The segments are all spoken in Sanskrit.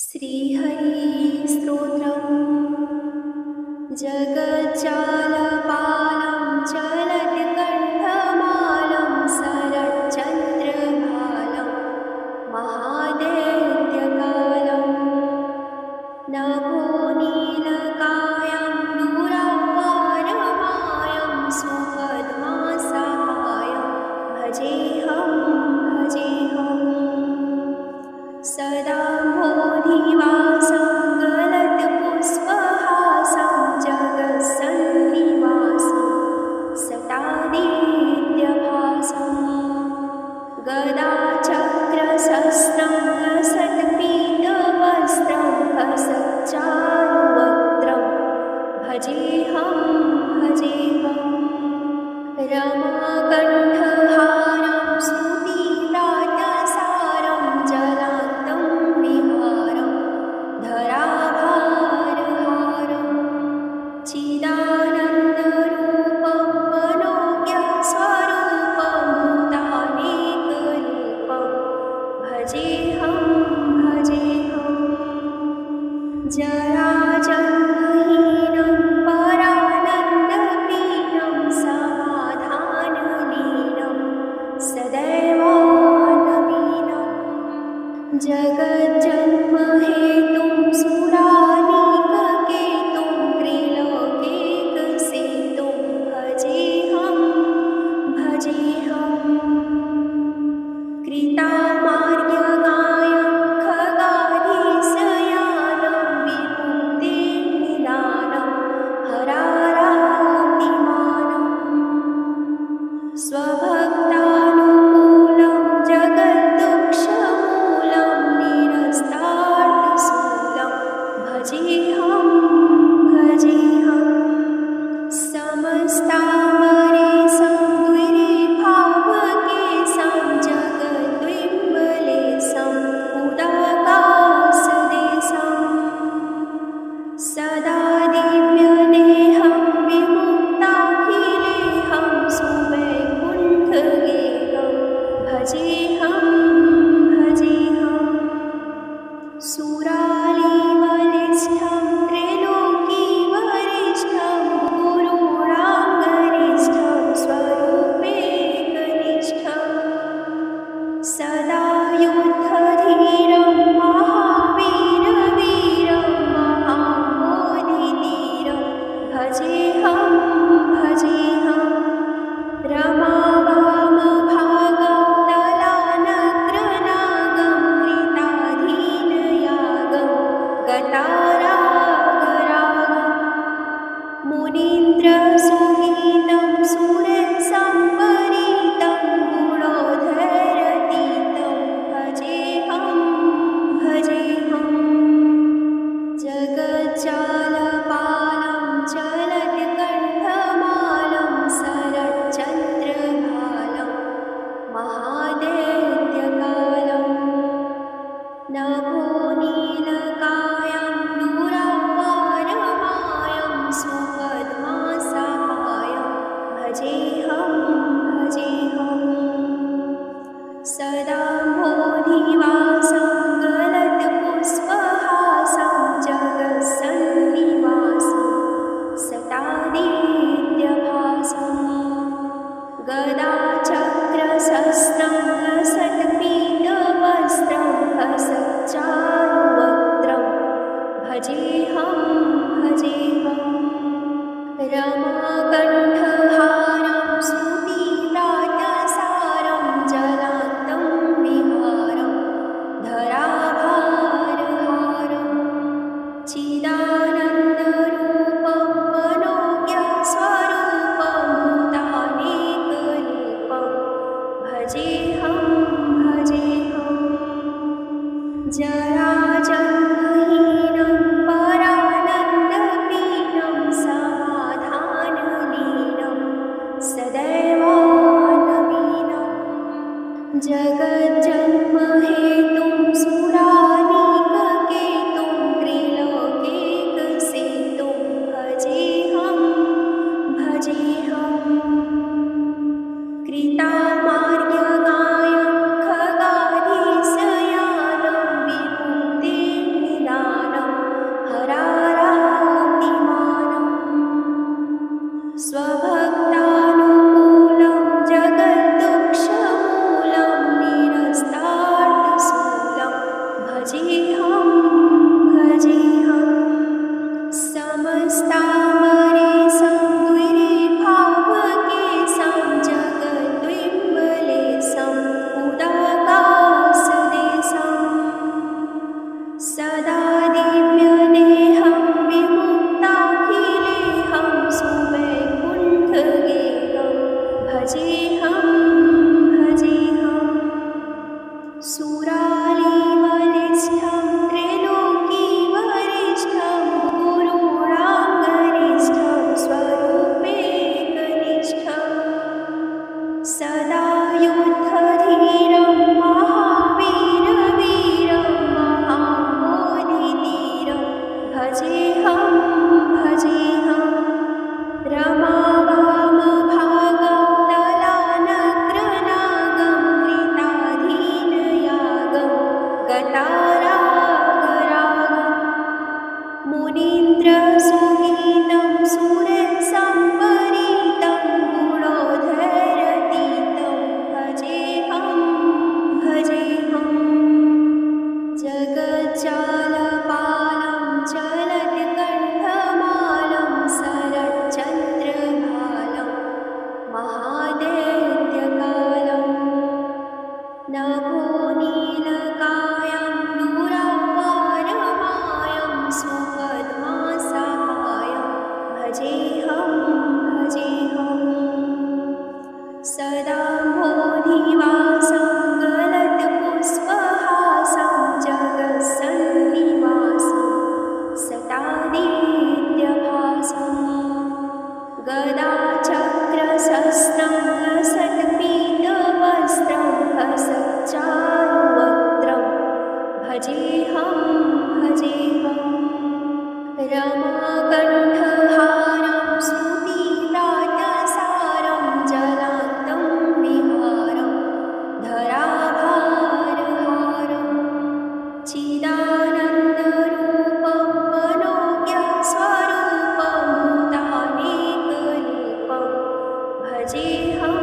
श्रीहरि स्तोत्रम् जगज्जालपालं चलत्कण्ठमालं शरच्चन्द्रभालं महादैत्यकालं नभो नीलकायं दूरपारमायं सुपद्मासहायं भजेऽहं सदा बोधिवासं गलत्पुष्पहासं जगत्सन्निवासं सतादित्यभासं गदाचक्रशस्त्रं लसत्पीतवस्त्रं हसच्चारुवक्त्रं भजेऽहं रमाकण्ठहारं श्रुतिव्रातसारं जलान्तं विहारं धराभारहारं चिदानन्दरूपं मनोज्ञस्वरूपं भूतानेकरूपं भजेऽहं जराजन्महीनं परानन्दपीनं समाधानलीनं सदैवानवीनं जगज्जन्महेतुं सुरानीककेतुं त्रिलोकैकसेतुं भजेऽहं कृतामार्यगायं खगाधीशयानं विमुक्तिनिदानं हरारातिमानं स्वभक्तानुकूलं जगद्दुःखमूलं निरस्तार्थशूलं भजेऽहं समस्तामरेशं द्विरेफावकेशं जगद्विमलेशं उदाकाशदेशं सदा दिव्यदेहं विमुक्ताखिलेहं सुवैकुण्ठगेहं भजेऽहं सुरालीबलिष्ठं त्रैलोकीवरिष्ठं गुरूणाङ्गरिष्ठं स्वरूपेकनिष्ठं सदा युद्धधीरं महावीरवीरं महाबोधिधीरं भजेऽहं रमावामभागं दलानग्रनागं कृताधीनयागं गतारागरागं मुनीन्द्रसुगीतं सुरसम्परीतं गुणोधरतीतं भजेऽहं जगज्जालपालं चलत्कण्ठमालं शरच्चन्द्रभालं महादैत्यकालं नभो नीलकायं दूरपारमायं सुपद्मासहायं भजेऽहं सदा बोधिवासं गलत्पुष्पहासं जगत्सन्निवासं सतादित्यभासं गदाचक्रशस्त्रं लसत्पीतवस्त्रं हसच्चारुवक्त्रं भजेऽहं समस्तामरेशं द्विरेफावकेशं जगद्विमलेशं उदाकाशदेशं सदा दिव्यदेहं विमुक्ताखिलेहं सुवैकुण्ठगेहं भजेऽहं सुरालीबलिष्ठं त्रैलोक्यवरिष्ठं गुरूणाङ्गरिष्ठं स्वरूपेकनिष्ठं सदा युद्धधीरं महावीरवीरं महाबोधिधीरं भजेऽहं रमावामभागं दलानग्रनागं कृताधीनयागं गतारागरागं मुनीन्द्रसुगीतं सुरसम्परीतं गुणोधैरतीतं भजेऽहं जगज्जालपालं चलत्कण्ठमालं शरच्चन्द्रभालं महादैत्यकालं नभोनीलकायं दूरापारमायं सुपद्मासहायं भजेऽहं सदा बोधिवासं गलत्पुष्पहासं जगत्सन्निवासं सतादित्यभासं गदाचक्रशस्त्रं लसत्पीतवस्त्रं हसच्चारुवक्त्रं भजेऽहं रमाकण्ठहारं श्रुतिव्रातसारं जलान्तं विहारं धराभारहारं चिदानन्दरूपं मनोज्ञस्वरूपं भूतानेकरूपं भजेऽहं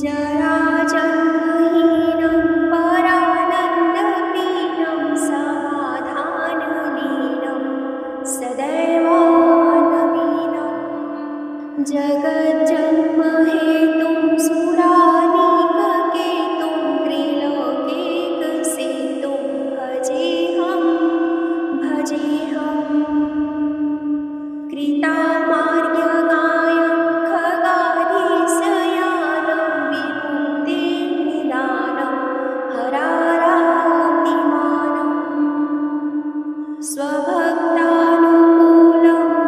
जराजन्महीनं परानन्दपीनं समाधानलीनं सदैवानवीनं जगज्जन्महेतुं सुरानीककेतुं त्रिलोकैकसेतुं भजेऽहं कृतामार्यगायं खगाधीशयानं विमुक्तिनिदानं हरारातिमानं स्वभक्तानुकूलं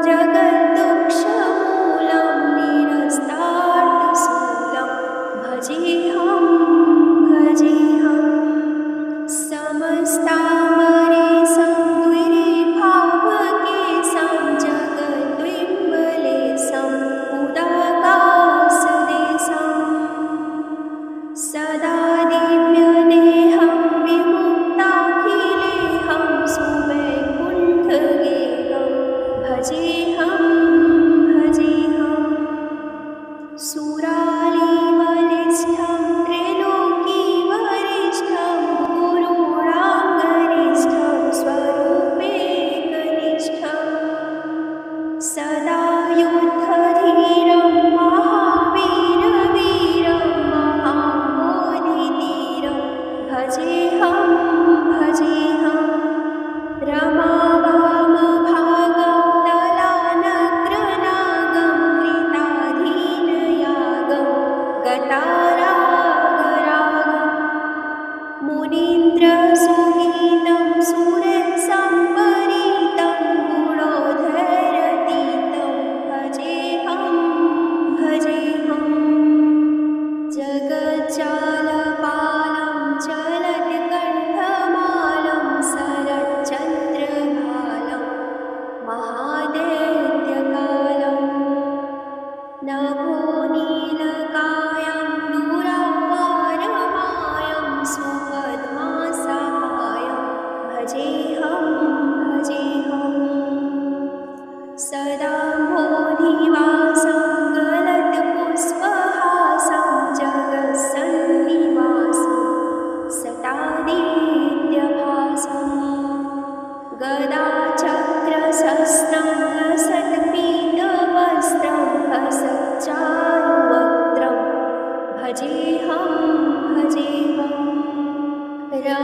जगद्दुःखमूलं निरस्तार्थशूलं भजेऽहं समस्तामरेशं द्विरेफावकेशं जगद्विमलेशं उदाकाशदेशं सदा दिव्यदेहं विमुक्ताखिलेहं सुवैकुण्ठगेहं भजेऽहं सुरालीबलिष्ठं त्रैलोक्यवरिष्ठं गुरूणाङ्गरिष्ठं स्वरूपेकनिष्ठं सदा युद्धधीरं महावीरवीरं महाबोधिधीरं भजेऽहं रमावामभागं दलानग्रनागं कृताधीनयागं गतारागरागं मुनीन्द्रसुगीतं सुरसम्परीतं गुणोधैरतीतं भजेऽहं जगज्जालपालं चलत्कण्ठमालं शरच्चन्द्रभालं महादैत्यकालं नभोनीलकायं दूरापारमायं सुपद्मासहायं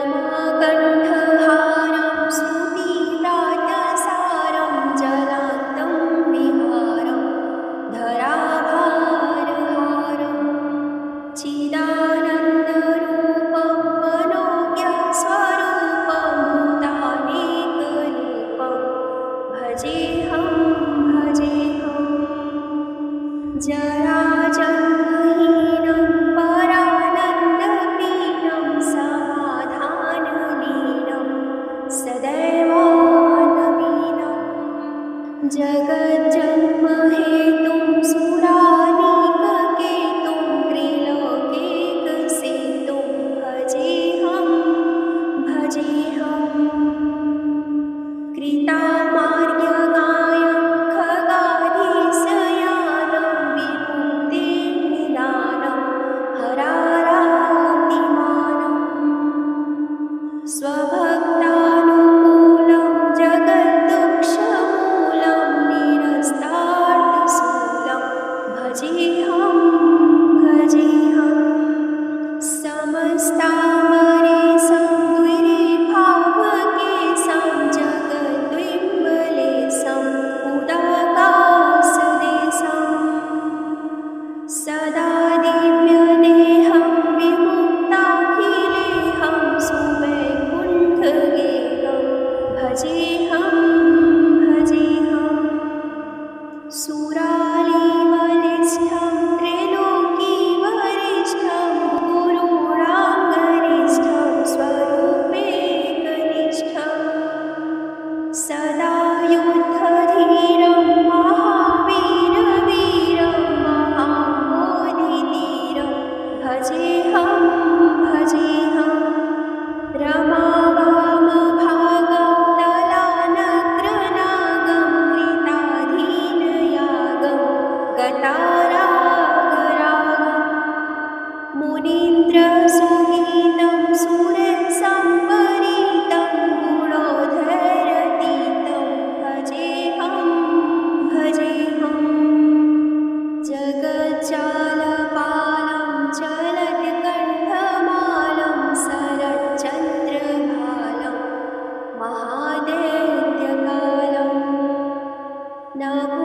रमाकण्ठहारं श्रुतिव्रातसारं जलान्तं विहारं धराभारहारं चिदानन्दरूपं मनोज्ञस्वरूपं भूतानेकरूपं भजेऽहं जराजन्महीनं परानन्दहीनं समाधानलीनं सदैवानवीनं जगज्जन्महेतुं सुरानीककेतुं त्रिलोकैकसेतुं भजेऽहं कृतामार्यगायं खगाधीशयानं विमुक्तिनिदानं हरारातिमानं स्वभक्तानुकूलं जगद्दुःखमूलं निरस्तार्थशूलं भजेऽहं समस्तामरेशं द्विरेफावकेशं जगद्विमलेशं उदाकाशदेशं सदा दिव्यदेहं विमुक्ताखिलेहं सुवैकुण्ठगेहं भजेऽहं सुरालीवलिष्ठं त्रैलोकीवरिष्ठं गुरूणाङ्गरिष्ठं स्वरूपेकनिष्ठं सदा युद्धधीरं महावीरवीरं महाबोधिधीरं भजेऽहं रमावामभागं दलानग्रनागं कृताधीनयागं गतारागरागं मुनीन्द्रसुगीतं सुरसम्परीतं गुणोधरतीतं भजेऽहं जगज्जालपालं जलत्कण्ठमालं शरच्चन्द्रभालं महादैत्यकालं नभोनीलकायं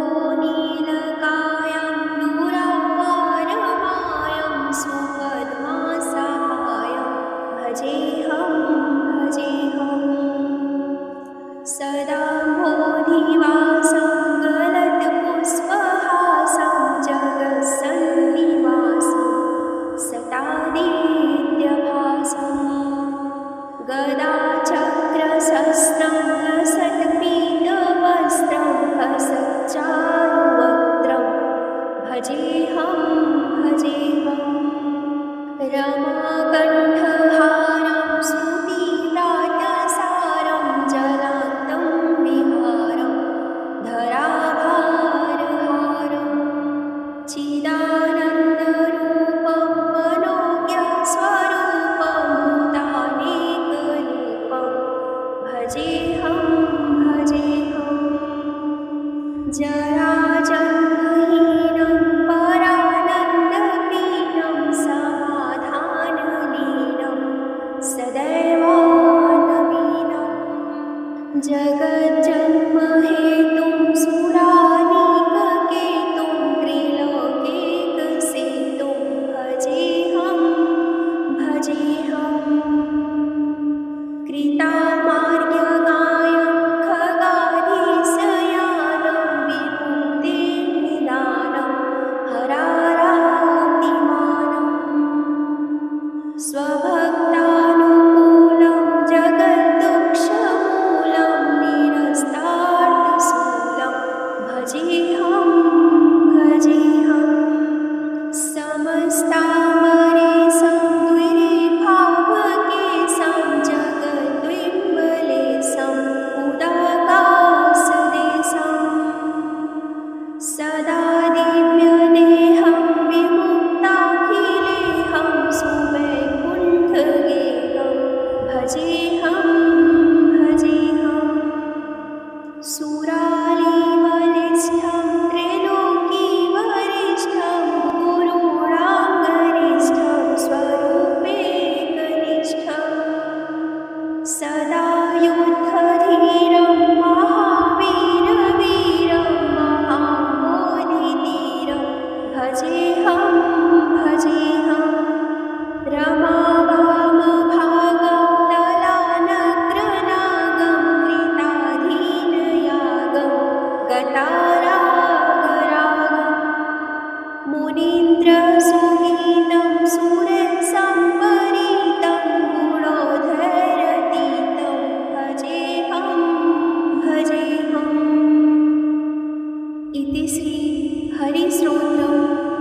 दुरापारमायं सुपद्मासहायं भजेऽहं सदाम्भोधिवासं गलत्पुष्पहासं जगत्सन्निवासं सतादित्यभासं गदाचक्रशस्त्रं हसत्पीतवस्त्रं हसच्चारुवक्त्रं भजेऽहं रमाकण्ठहारं श्रुतिव्रातसारं जलान्तं विहारं धराभारहारं चिदानन्दरूपं मनोज्ञस्वरूपं भूतानेकरूपं भजेऽहं जराजन्महीनं परानन्दहीनं समाधानलीनं सदैवानवीनं जगज्जन्महेतुं सुरानीककेतुं त्रिलोकैकसेतुं भजेऽहं कृतामार्यगायं खगाधीशयानं विमुक्तिनिदानं हरारातिमानं स्वभक्तानुकूलं जगद्दुःखमूलं निरस्तार्थशूलं भजेऽहं समस्तामरेशं द्विरेफावकेशं जगद्विमलेशं उदाकाशदेशं सदा दिव्यदेहं विमुक्ताखिलेहं सुवैकुण्ठगेहं भजेऽहं सुरालीवलिष्ठं त्रैलोकीवरिष्ठं गुरूणाङ्गरिष्ठं स्वरूपेकनिष्ठं इति श्री हरिस्तोत्रम्